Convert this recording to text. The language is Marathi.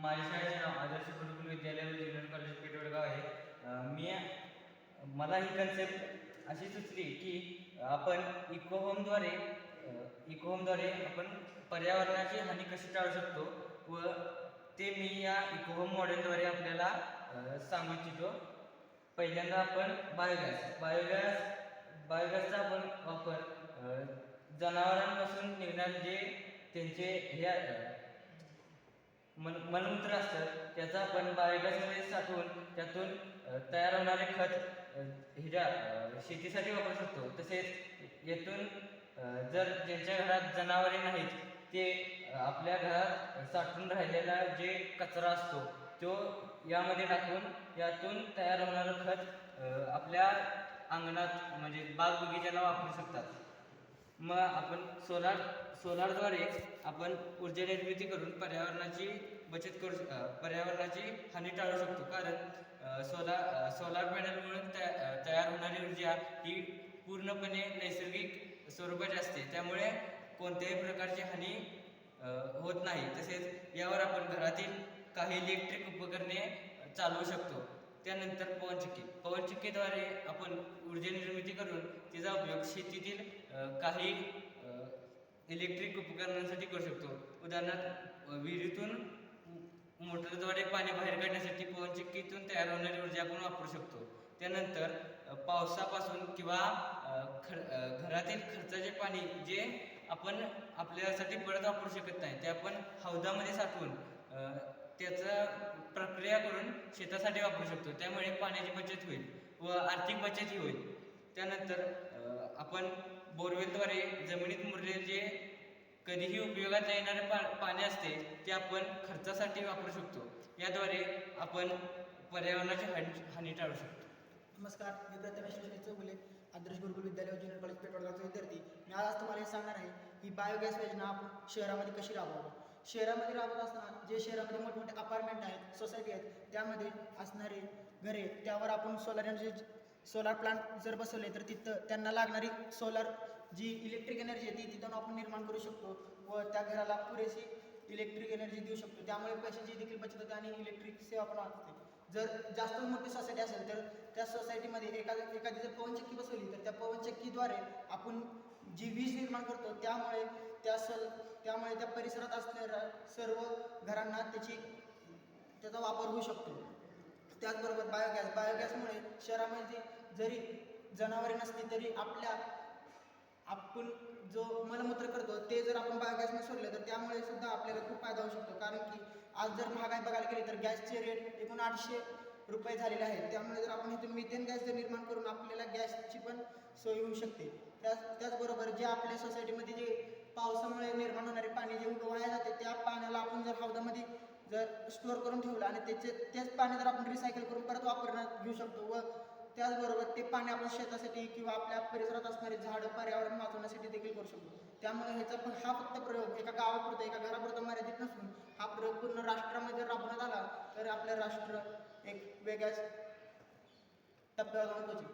माझ्या शाळेचे नाव आदर्श गुरुकुल विद्यालय व ज्युनियर कॉलेज पेठवडगाव आहे. मला ही कन्सेप्ट अशी सुचली की आपण इको होमद्वारे आपण पर्यावरणाची हानी कशी टाळू शकतो व ते मी या इको होम मॉडेलद्वारे आपल्याला सांगू इच्छितो. पहिल्यांदा आपण बायोगॅसचा आपण वापर जनावरांपासून निघणारे जे त्यांचे हे मलमूत्र असतं त्याचा आपण बायोगॅसमध्ये साठवून त्यातून तयार होणारे खत शेतीसाठी वापरू शकतो. तसेच यातून जर ज्यांच्या घरात जनावरे नाहीत ते आपल्या घरात साठवून राहिलेला जे कचरा असतो तो यामध्ये टाकून यातून तयार होणारं खत आपल्या अंगणात म्हणजे बाग बगीच्याला वापरू शकतात. मग आपण सोलारद्वारे आपण ऊर्जा निर्मिती करून पर्यावरणाची पर्यावरणाची हानी टाळू शकतो. कारण सोलार पॅनलमुळे तयार होणारी ऊर्जा ही पूर्णपणे नैसर्गिक स्वरूपाची असते, त्यामुळे कोणत्याही प्रकारची हानी होत नाही. तसेच यावर आपण घरातील काही इलेक्ट्रिक उपकरणे चालवू शकतो. त्यानंतर पवनचक्कीद्वारे आपण ऊर्जा निर्मिती करून तिचा उपयोग शेतीतील काही इलेक्ट्रिक उपकरणांसाठी करू शकतो. उदाहरणार्थ विहिरीतून मोटरद्वारे पाणी बाहेर काढण्यासाठी पवनचक्कीतून तयार होणारी ऊर्जा आपण वापरू शकतो. त्यानंतर पावसापासून किंवा घरातील खर्चाचे पाणी जे आपण आपल्यासाठी परत वापरू शकत नाही ते आपण हौदामध्ये साठवून त्याचं प्रक्रिया करून शेतासाठी वापरू शकतो. त्यामुळे पाण्याची बचत होईल व आर्थिक बचतही होईल. त्यानंतर आपण बोरवेलद्वारे जमिनीत मुरलेले जे कधीही उपयोगात येणारे पाणी असते ते आपण खर्चासाठी वापरू शकतो. याद्वारे आपण पर्यावरणाची हानी टाळू शकतो. नमस्कार, मी प्रथमेश चौगुले, आदर्श गुरुकुल विद्यालय व ज्युनियर कॉलेज पेठवडगावचा विद्यार्थी. मी आज तुम्हाला हे सांगणार आहे की बायोगॅस योजना आपण शहरामध्ये कशी राबवावी. शहरामध्ये राबवत असताना जे शहरामध्ये मोठमोठे अपार्टमेंट आहेत, सोसायटी आहेत, त्यामध्ये असणारे घरे त्यावर आपण सोलार प्लांट जर बसवले तर तिथं त्यांना लागणारी सोलार जी इलेक्ट्रिक एनर्जी आहे ती तिथून आपण निर्माण करू शकतो व त्या घराला पुरेशी इलेक्ट्रिक एनर्जी देऊ शकतो. त्यामुळे पैशाची देखील बचत होते आणि इलेक्ट्रिक सेवा पण वाचते. जर जास्त मोठी सोसायटी असेल तर त्या सोसायटीमध्ये एखादी जर पवनचक्की बसवली तर त्या पवनचक्कीद्वारे आपण जी वीज निर्माण करतो त्यामुळे त्या परिसरात असणाऱ्या सर्व घरांना त्याचा वापर होऊ शकतो. त्याचबरोबर बायोगॅसमुळे शहरामध्ये जरी जनावरे नसली तरी आपण जो मलमूत्र करतो ते जर आपण बायोगॅसमध्ये सोडलं तर त्यामुळे सुद्धा आपल्याला खूप फायदा होऊ शकतो. कारण की आज जर महागाई बघायला गेली तर गॅसचे रेट एकूण 800 रुपये झालेले आहेत. त्यामुळे जर आपण इथून मिथेन गॅस जर निर्माण करून आपल्याला गॅसची पण सोय होऊ शकते. त्याचबरोबर जे आपल्या सोसायटीमध्ये जे पावसामुळे निर्माण होणारे पाणी जे वाया जाते त्या पाण्याला आपण जर हौदामध्ये जर स्टोअर करून ठेवलं आणि तेच पाणी जर आपण रिसायकल करून परत वापरण्यात घेऊ शकतो व त्याचबरोबर ते पाणी आपण शेतासाठी किंवा आपल्या परिसरात असणारे झाडं पर्यावरण वाचवण्यासाठी देखील करू शकतो. त्यामुळे हा फक्त प्रयोग एका गावापुरता एका घरापुरता मर्यादित नसून हा प्रयोग पूर्ण राष्ट्रामध्ये जर राबवण्यात आला तर आपलं राष्ट्र एक वेगळ्याच टप्प्यावर जाऊन पोहोचेल.